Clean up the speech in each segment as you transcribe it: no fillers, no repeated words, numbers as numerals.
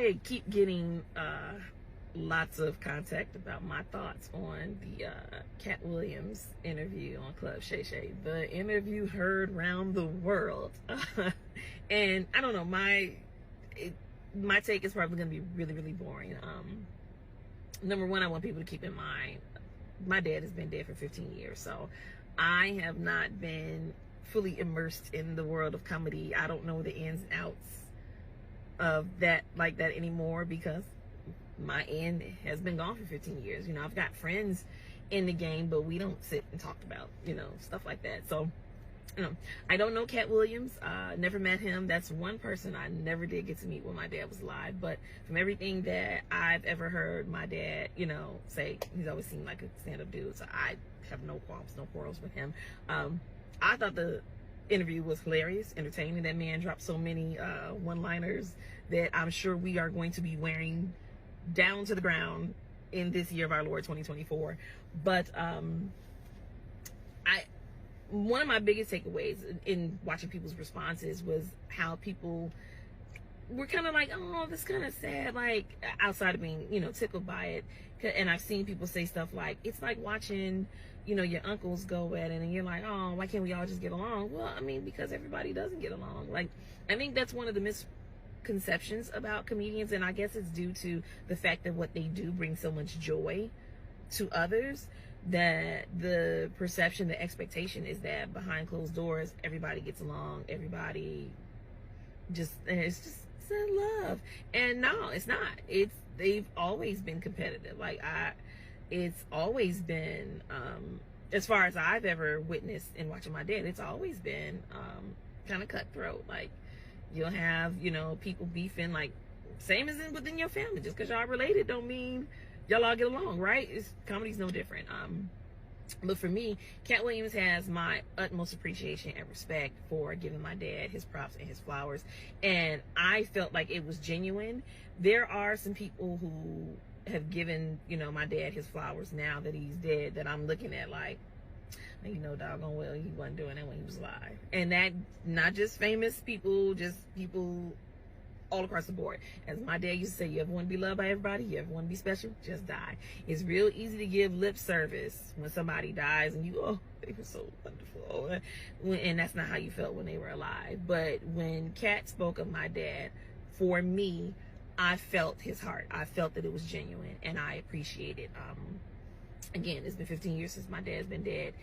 I keep getting lots of contact about my thoughts on the Katt Williams interview on Club Shay Shay. The interview heard round the world. And I don't know, my take is probably going to be really, really boring. Number one, I want people to keep in mind, my dad has been dead for 15 years, so I have not been fully immersed in the world of comedy. I don't know the ins and outs of that like that anymore, because my end has been gone for 15 years. You know, I've got friends in the game, but we don't sit and talk about, you know, stuff like that. So, you know, I don't know Katt Williams. Never met him. That's one person I never did get to meet when my dad was alive. But from everything that I've ever heard my dad, you know, say, he's always seemed like a stand-up dude. So I have no qualms, no quarrels with him. I thought the interview was hilarious, entertaining. That man dropped so many one-liners that I'm sure we are going to be wearing down to the ground in this year of our Lord 2024. But one of my biggest takeaways in watching people's responses was how people were kind of like, oh, that's kind of sad, like, outside of being, you know, tickled by it. And I've seen people say stuff like, it's like watching, you know, your uncles go at it and you're like, oh, why can't we all just get along? Well, I mean, because everybody doesn't get along. Like, I think that's one of the misconceptions about comedians, and I guess it's due to the fact that what they do brings so much joy to others, that the perception, the expectation is that behind closed doors, everybody gets along, everybody it's love. And no, it's not. They've always been competitive. Like, it's always been, as far as I've ever witnessed in watching my dad, it's always been kind of cutthroat. Like, you'll have, you know, people beefing, like, same as within your family. Just because y'all related don't mean y'all all get along, right? Comedy's no different. But for me, Katt Williams has my utmost appreciation and respect for giving my dad his props and his flowers. And I felt like it was genuine. There are some people who have given, you know, my dad his flowers now that he's dead, that I'm looking at like, you know, doggone well, he wasn't doing that when he was alive. And that, not just famous people, just people all across the board. As my dad used to say, you ever want to be loved by everybody? You ever want to be special? Just die. It's real easy to give lip service when somebody dies and you, oh, they were so wonderful. And that's not how you felt when they were alive. But when Katt spoke of my dad, for me, I felt his heart. I felt that it was genuine, and I appreciate it. Again, it's been 15 years since my dad's been dead.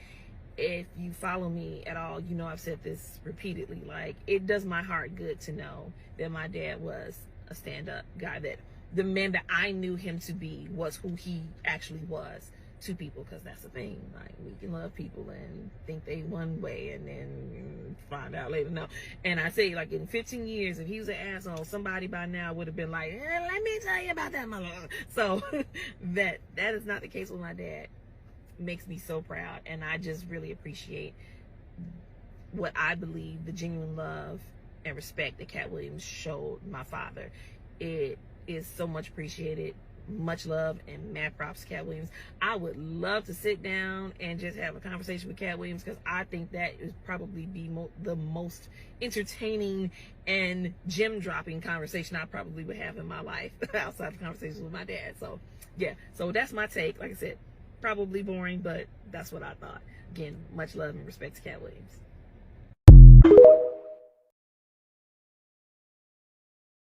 If you follow me at all, you know I've said this repeatedly. Like, it does my heart good to know that my dad was a stand-up guy, that the man that I knew him to be was who he actually was to people, because that's the thing. Like, we can love people and think they one way and then find out later. No. And I say, like, in 15 years, if he was an asshole, somebody by now would have been like, let me tell you about that mother. So that is not the case with my dad. Makes me so proud, and I just really appreciate what I believe the genuine love and respect that Katt Williams showed my father. It is so much appreciated. Much love and mad props to Katt Williams. I would love to sit down and just have a conversation with Katt Williams, because I think that is probably be the most entertaining and gem-dropping conversation I probably would have in my life outside of conversations with my dad. So yeah, so that's my take. Like I said, probably boring, but that's what I thought. Again, much love and respect to Katt Williams.